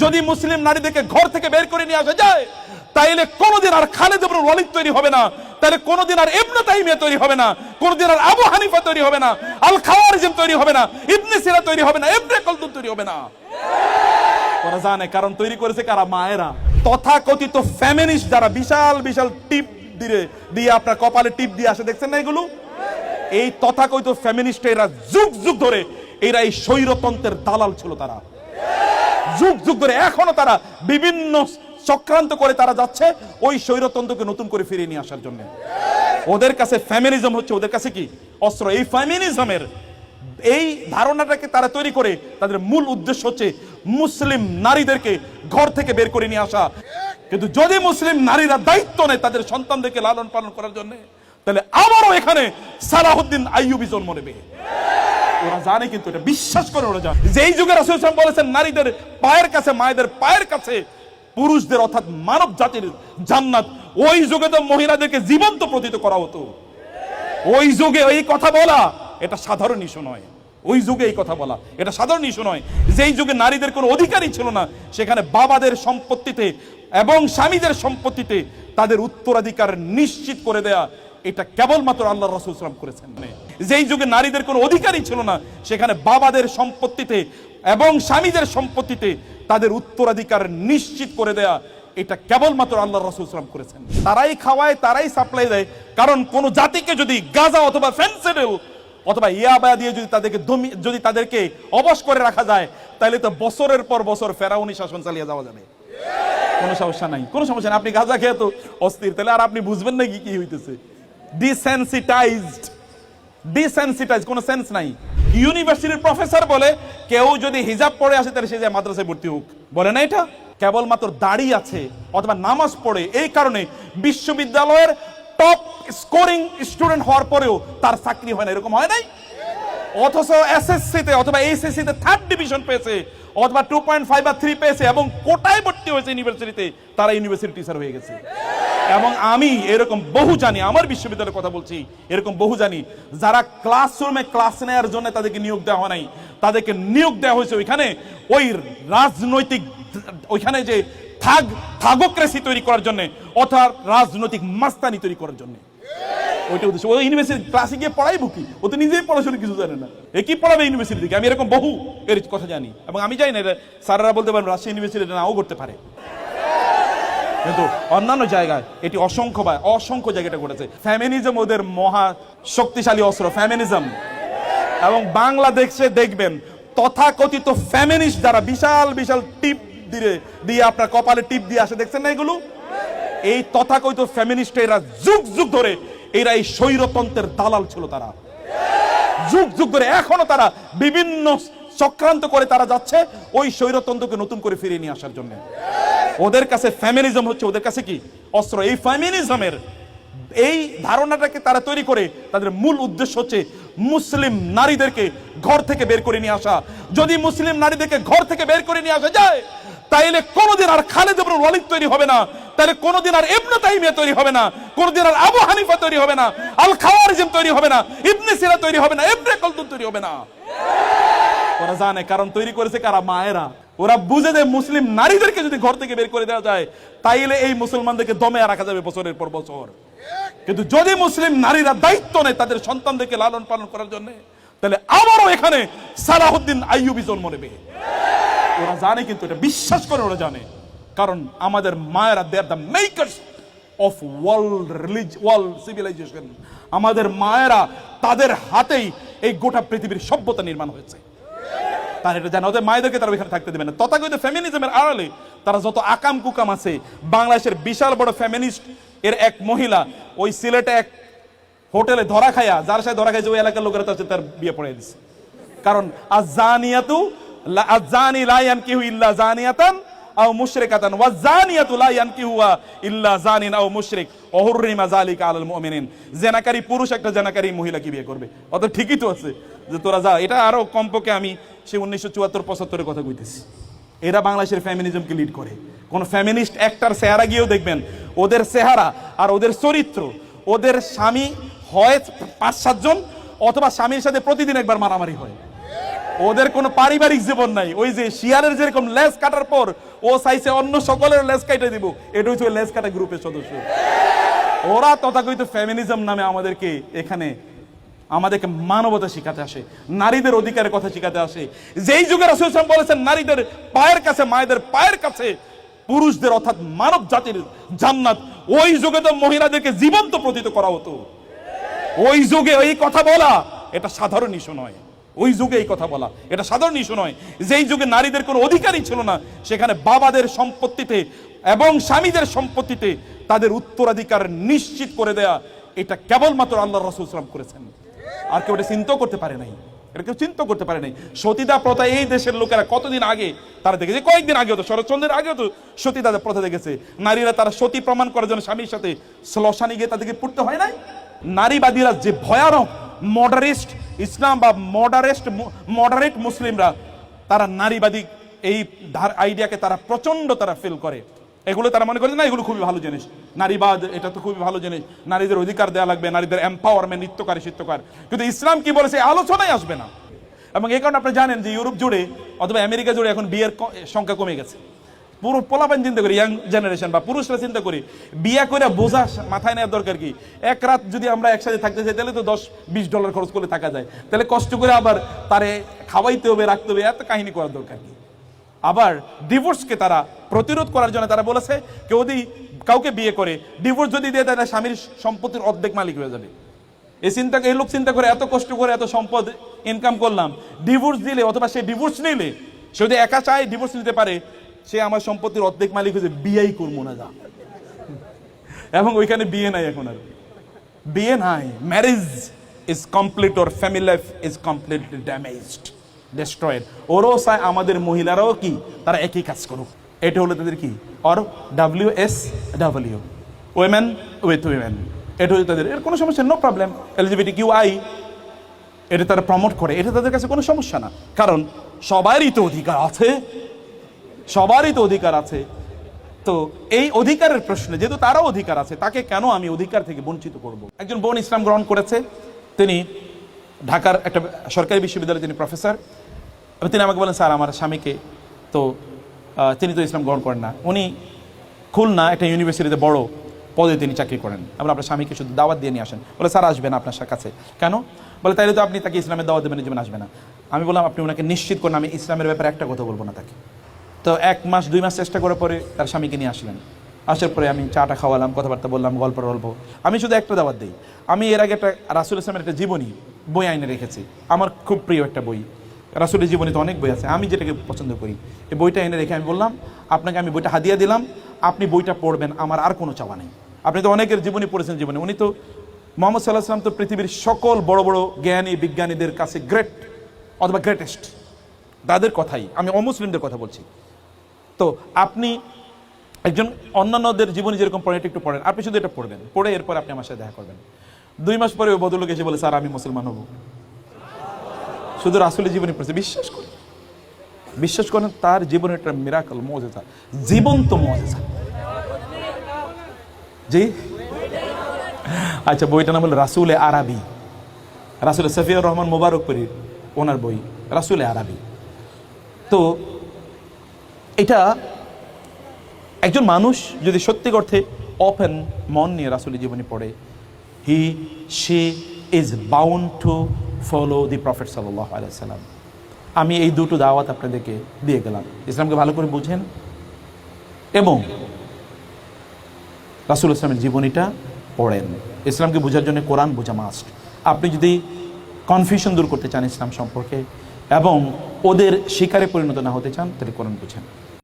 যদি মুসলিম নারীদেরকে ঘর থেকে বের করে নিয়ে আসা যায়, তাইলে কোনোদিন আর খালিদ ইবনে ওয়ালিদ তৈরি হবে না, তাহলে কোনোদিন আর ইবনে তাইমিয়া তৈরি হবে না, কোনোদিন আর আবু হানিফা তৈরি হবে না, আল খাওয়ারিজম তৈরি হবে না, ইবনে সিনা তৈরি হবে না, ইবনে খালদুন তৈরি হবে না। ওরা জানে, কারণ তৈরি করেছে কারা? মায়েরা। তথাকথিত ফেমিনিস্ট যারা বিশাল বিশাল টিপ দিয়ে আপনার কপালে টিপ দিয়ে আসে, দেখছেন না এগুলো? এই তথাকথিত ফেমিনিস্ট এরা যুগ যুগ ধরে এরা এই স্বৈরতন্ত্রের দালাল ছিল। তারা যুগ যুগ ধরে এখনো তারা বিভিন্ন চক্রান্ত করে তারা যাচ্ছে ওই স্বৈরতন্ত্রকে নতুন করে ফিরিয়ে নিয়ে আসার জন্য। ওদের কাছে ফেমিনিজম হচ্ছে ওদের কাছে কি? অস্ত্র। এই ফেমিনিজমের এই ধারণাটাকে তারা তৈরি করে তাদের মূল উদ্দেশ্য হচ্ছে মুসলিম নারীদেরকে ঘর থেকে বের করে নিয়ে আসা। কিন্তু যদি মুসলিম নারীরা দায়িত্ব নেয় তাদের সন্তানদেরকে লালন পালন করার জন্য, তাহলে আবারও এখানে সালাহুদ্দিন আইয়ুবী জন্ম নেবে। ওরা জানে, কিন্তু এটা বিশ্বাস করে ওরা জানে। যেই যুগে রাসূল সাল্লাল্লাহু আলাইহি ওয়াসাল্লাম বলেছেন নারীদের পায়ের কাছে, মায়েদের পায়ের কাছে পুরুষদের অর্থাৎ মানব জাতির জান্নাত, ওই যুগে তো মহিলাদেরকে জীবন্ত প্রতীত করা হতো। ওই যুগে এই কথা বলা এটা সাধারণ ইস্যু নয়। ওই যুগে এই কথা বলা এটা সাধারণ ইস্যু নয়। যেই যুগে নারীদের কোনো অধিকারই ছিল না, সেখানে বাবাদের সম্পত্তিতে এবং স্বামীদের সম্পত্তিতে তাদের উত্তরাধিকার নিশ্চিত করে দেয়া, এটা কেবলমাত্র আল্লাহ রাসূল সাল্লাল্লাহু আলাইহি ওয়াসাল্লাম করেছেন। যেই যুগে নারীদের কোনো অধিকারই ছিল না, সেখানে বাবাদের সম্পত্তিতে এবং স্বামীদের সম্পত্তিতে তাদের উত্তরাধিকার নিশ্চিত করে দেয়া, এটা কেবলমাত্র আল্লাহ রাসূল সাল্লাল্লাহু আলাইহি ওয়াসাল্লাম করেছেন। তারাই খাওয়ায়, তারাই সাপ্লাই দেয়। কারণ কোন জাতিকে যদি গাঁজা অথবা ফেনসিডিল অথবা ইয়াবা দিয়ে যদি তাদেরকে অবশ করে রাখা যায়, তাহলে তো বছরের পর বছর ফেরাউনি শাসন চালিয়ে যাওয়া যাবে। কোনো সমস্যা নাই, কোনো সমস্যা নাই। আপনি গাঁজা খেয়ে তো অস্থির, তাহলে আর আপনি বুঝবেন না কি হইতেছে। ডিসেনসিটাইজ, কোনো সেন্স নাই। ইউনিভার্সিটির প্রফেসর বলে কেউ যদি হিজাব পরে আসে তাহলে সে যায় মাদ্রাসায় ভর্তি হোক, বলে না এটা? কেবলমাত্র দাড়ি আছে অথবা নামাজ পড়ে এই কারণে বিশ্ববিদ্যালয়ের টপ স্কোরিং স্টুডেন্ট হওয়ার পরেও তার চাকরি হয় না, এরকম হয় নাই? অথচ এসএসসিতে অথবা এইচএসসিতে 3rd ডিভিশন পেয়েছে অথবা 2.5 বা 3 পেয়েছে এবং কোটায় ভর্তি হয়েছে ইউনিভার্সিটিতে, তারা ইউনিভার্সিটি টিচার হয়ে গেছে। এবং আমি এরকম বহু জানি, আমার বিশ্ববিদ্যালয়ের কথা বলছি, এরকম বহু জানি যারা ক্লাসরুমে ক্লাস নেওয়ার জন্য তাদেরকে নিয়োগ দেওয়া হয় নাই, তাদেরকে নিয়োগ দেওয়া হয়েছে ওইখানে ওই রাজনৈতিক, ওইখানে যে থাগোক্রেসি তৈরি করার জন্য অথবা রাজনৈতিক মাস্তানি তৈরি করার জন্য। ওইটা উদ্দেশ্য। ও ইউনিভার্সিটি ক্লাসে গিয়ে পড়াইবো কি? ও তো নিজেই পড়াশোনা কিছু জানে না, এ কি পড়াবে ইউনিভার্সিটি থেকে? আমি এরকম বহু এর কথা জানি এবং আমি জানি না স্যাররা বলতে পারেন রাজশাহী ইউনিভার্সিটি নাও করতে পারে, কিন্তু অন্যান্য জায়গায় এটি অসংখ্য জায়গাটা ঘটেছে। ফেমিনিজম ওদের মহা শক্তিশালী অস্ত্র, ফেমিনিজম। এবং বাংলাদেশে দেখবেন তথাকথিত ফেমিনিস্ট যারা বিশাল বিশাল টিপ দিয়ে আপনার কপালে টিপ দিয়ে আসে, দেখছেন না এগুলো? এই তথাকথিত ফেমিনিস্ট এরা যুগ যুগ ধরে এরা এই স্বৈরতন্ত্রের দালাল ছিল। তারা যুগ যুগ ধরে এখনো তারা বিভিন্ন চক্রান্ত করে তারা যাচ্ছে ওই স্বৈরতন্ত্রকে নতুন করে ফিরিয়ে নিয়ে আসার জন্য। ওদের কাছে ফেমিনিজম হচ্ছে ওদের কাছে কি? অস্ত্র। এই ফেমিনিজমের এই ধারণাটাকে তারা তৈরি করে তাদের মূল উদ্দেশ্য হচ্ছে মুসলিম নারীদেরকে ঘর থেকে বের করে নিয়ে আসা। যদি মুসলিম নারীদেরকে ঘর থেকে বের করে নিয়ে আসা যায়, তাইলে কোনোদিন আর খালিদ ইবনে ওয়ালিদ তৈরি হবে না, তাহলে কোনোদিন আর ইবনে তাইমিয়া তৈরি হবে না, কোনোদিন আর আবু হানিফা তৈরি হবে না, আল খাওয়ারিজম তৈরি হবে না, ইবনে সিনা তৈরি হবে না, ইবনে খালদুন তৈরি হবে না। ওরা জানে, কারণ তৈরি করেছে কারা? মায়েরা। ওরা বুঝে যে মুসলিম নারীদেরকে যদি ঘর থেকে বের করে দেওয়া যায়, তাইলে এই মুসলমানদেরকে দমে রাখা যাবে বছরের পর বছর। কিন্তু যদি মুসলিম নারীরা দায়িত্ব নেয় তাদের সন্তানদেরকে লালন পালন করার জন্য, তাহলে আবারও এখানে সালাহুদ্দিন আইয়ুবী জন্ম নেবে। ওরা জানে, কিন্তু এটা বিশ্বাস করে ওরা জানে, কারণ আমাদের মায়েরা, they are the makers of world civilisation. আমাদের মায়েরা, তাদের হাতেই এই গোটা পৃথিবীর সভ্যতা নির্মাণ হয়েছে। তারা এটা জানে, ওদের মায়েদেরকে তারা এখানে থাকতে দেবে না। তথাকথিত ফেমিনিজমের আড়ালে তারা যত আকাম কুকাম আছে, বাংলাদেশের বিশাল বড় ফেমিনিস্ট এর এক মহিলা ওই সিলেটে এক হোটেলে ধরা খায়া, যার সাথে ধরা খাইছে ওই এলাকার লোকেরা তার বিয়ে পড়াই দিচ্ছে। কারণ আয-যানি লা ইয়ানকিহু ইল্লা যানিয়াতান আও মুশরিকাতান ওয়া যানিয়াতু লা ইয়ানকিহুহা ইল্লা যানিন আও মুশরিক ওয়া হুররিমা যালিকা আলাল মুমিনিন। জেনাকারী পুরুষ একটা জেনাকারী মহিলা কি বিয়ে করবে? অত ঠিকই তো আছে যে তোরা যা। এটা আরো কমপক্ষে আমি সেই 1974-75 কথা কইতেছি। এরা বাংলাদেশের ফেমিনিজমকে লিড করে। কোন ফেমিনিস্ট একটার চেহারা গিয়েও দেখবেন ওদের চেহারা আর ওদের চরিত্র, ওদের স্বামী হয় 5-7 জন অথবা স্বামীর সাথে প্রতিদিন একবার মারামারি হয়। ওদের কোনো পারিবারিক জীবন নাই। ওই যে শিয়ালের যেরকম লেজ কাটার পর ও চাইছে অন্য সকলের লেজ কাটে দিব, এটা হচ্ছে ওই লেজ কাটা গ্রুপের সদস্য। ওরা তথাকথিত ফেমিনিজম নামে আমাদেরকে এখানে আমাদেরকে মানবতা শিখাতে আসে, নারীদের অধিকারের কথা শিখাতে আসে। যেই যুগে রাসূল সাল্লাল্লাহু আলাইহি ওয়াসাল্লাম বলেছেন নারীদের পায়ের কাছে, মায়েদের পায়ের কাছে পুরুষদের অর্থাৎ মানব জাতির জান্নাত, ওই যুগে তো মহিলাদেরকে জীবন্ত প্রতীত করা হতো। ওই যুগে এই কথা বলা এটা সাধারণ ইস্যু নয়। ওই যুগে এই কথা বলা এটা সাধারণ ইস্যু নয়। যেই যুগে নারীদের কোনো অধিকারই ছিল না, সেখানে বাবাদের সম্পত্তিতে এবং স্বামীদের সম্পত্তিতে তাদের উত্তরাধিকার নিশ্চিত করে দেয়া, এটা কেবলমাত্র আল্লাহ রাসূল সাল্লাল্লাহু আলাইহি ওয়াসাল্লাম করেছেন। আর কেউ এটা চিন্তা করতে পারে নাই, এটা কেউ চিন্তা করতে পারে নাই। সতীদাহ প্রথা এই দেশের লোকেরা কতদিন আগে তারা দেখেছে, কয়েকদিন আগে হতো, শরৎচন্দ্রের আগে হতো সতীদাহ প্রথা দেখেছে। নারীরা তারা সতী প্রমাণ করার জন্য স্বামীর সাথে শ্মশানে গিয়ে তাদেরকে পড়তে হয় নাই। নারীবাদীরা যে ভয়ানক মডারেস্ট ইসলাম বা মডারেট মুসলিমরা, তারা নারীবাদী এই আইডিয়াকে তারা প্রচন্ড তারা ফিল করে। এগুলো তারা মনে করে না এগুলো খুবই ভালো জিনিস, নারীবাদ এটা তো খুবই ভালো জিনিস, নারীদের অধিকার দেওয়া লাগবে, নারীদের এম্পাওয়ারমেন্ট, নিত্যকারী সিত্যকার। কিন্তু ইসলাম কি বলেছে আলোচনায় আসবে না। এবং এই কারণে আপনি জানেন যে ইউরোপ জুড়ে অথবা আমেরিকা জুড়ে এখন বিয়ের সংখ্যা কমে গেছে। পুরো পোলাপান চিন্তা করি, ইয়াং জেনারেশন বা পুরুষরা চিন্তা করি, বিয়ে করে বোঝা মাথায় নেওয়ার দরকার কি? এক রাত যদি আমরা একসাথে থাকতে চাই তাহলে তো $10-20 খরচ করে থাকা যায়, তাহলে কষ্ট করে আবার তারে খাওয়াইতে হবে, রাখতে হবে, এত কাহিনী করার দরকার কি? আবার ডিভোর্সকে তারা প্রতিরোধ করার জন্য তারা বলেছে কেউ যদি কাউকে বিয়ে করে ডিভোর্স যদি দিয়ে তাহলে স্বামীর সম্পত্তির অর্ধেক মালিক হয়ে যাবে। এই লোক চিন্তা করে এত কষ্ট করে এত সম্পদ ইনকাম করলাম, ডিভোর্স দিলে অথবা সে ডিভোর্স নিলে, সে যদি একা চায় ডিভোর্স নিতে পারে, সে আমার সম্পত্তির অর্ধেক মালিক হয়েছে, বিয়েই করবো না যা। এবং ওইখানে বিয়ে নাই, এখন আর বিয়ে নাই। Marriage is complete or family life is completely damaged, destroyed. ওরও চায় আমাদের মহিলারাও কি তারা একই কাজ করুক। এটা হলো তাদের কি, or WSW, women with women. এটা হলো তাদের, এর কোনো সমস্যা, নো প্রবলেম। LGBTQI এটা তারা প্রমোট করে, এটা তাদের কাছে কোনো সমস্যা না, কারণ সবারই তো অধিকার আছে, সবারই তো অধিকার আছে। তো এই অধিকারের প্রশ্নে যেহেতু তারও অধিকার আছে, তাকে কেন আমি অধিকার থেকে বঞ্চিত করব? একজন বোন ইসলাম গ্রহণ করেছে, তিনি ঢাকার একটা সরকারি বিশ্ববিদ্যালয়ে তিনি প্রফেসর। তিনি আমাকে বলেন, স্যার আমার স্বামীকে তো তিনি তো ইসলাম গ্রহণ করেন না, উনি খুলনা একটা ইউনিভার্সিটিতে বড় পদে তিনি চাকরি করেন, আমরা আপনার স্বামীকে শুধু দাওয়াত দিয়ে নিয়ে আসেন। বলে, স্যার আসবে না আপনার কাছে কেন? বলে, তাইলে তো আপনি তাকে ইসলামের দাওয়াত দেবেন, জীবন আসবে না। আমি বললাম, আপনি ওনাকে নিশ্চিত করেন আমি ইসলামের ব্যাপারে একটা কথা বলবো না তাকে। তো 1 মাস 2 মাস চেষ্টা করার পরে তার স্বামীকে নিয়ে আসলেন। আসার পরে আমি চাটা খাওয়ালাম, কথাবার্তা বললাম, গল্প। আমি শুধু একটা দাওয়াত দিই, আমি এর আগে একটা রাসূল ইসলামের একটা জীবনী বই আইনে রেখেছি, আমার খুব প্রিয় একটা বই। রাসূলের জীবনীতে অনেক বই আছে, আমি যেটাকে পছন্দ করি এই বইটা এনে রেখে আমি বললাম, আপনাকে আমি বইটা হাদিয়া দিলাম, আপনি বইটা পড়বেন, আমার আর কোনো চাওয়া নেই। আপনি তো অনেকের জীবনী পড়েছেন, জীবনী উনি তো মুহাম্মদ সাল্লাল্লাহু আলাইহি ওয়াসাল্লাম তো পৃথিবীর সকল বড় বড় জ্ঞানী বিজ্ঞানীদের কাছে গ্রেট অথবা গ্রেটেস্ট, তাদের কথাই, আমি অমুসলিমদের কথা বলছি। তো আপনি একজন অন্যান্যদের জীবনী যেরকম পড়েন এটা একটু পড়েন, আপনি শুধু এটা পড়বেন, পড়ে এরপর আপনি আমার সাথে দেখা করবেন। 2 মাস পরে ওই ভদ্রলোক এসে বলে, স্যার আমি মুসলমান হব, শুধু রাসূলের জীবনী পড়ছে। বিশ্বাস করেন তার জীবনের একটা মিরাকল, মুজিজা, জীবন্ত মুজিজা। জি আচ্ছা, বইটার নাম হলো রাসূলে আরবি, রাসূল সফিউর রহমান মুবারকপুরী ওনার বই রাসূলে আরবি। তো এটা একজন মানুষ যদি সত্যি অর্থে ওপেন মন নিয়ে রাসূলের জীবনী পড়ে, she is bound to follow the Prophet sallallahu alaihi wasallam। আমি এই দুটো দাওয়াত আপনাদেরকে দিয়ে গেলাম, ইসলামকে ভালো করে বুঝেন এবং রাসূল ইসলামের জীবনীটা পড়েন। ইসলামকে বোঝার জন্য কোরআন বোঝা মাস্ট। আপনি যদি কনফিউশন দূর করতে চান ইসলাম সম্পর্কে এবং ওদের শিকারে পরিণত না হতে চান, তাহলে কোরআন বুঝেন।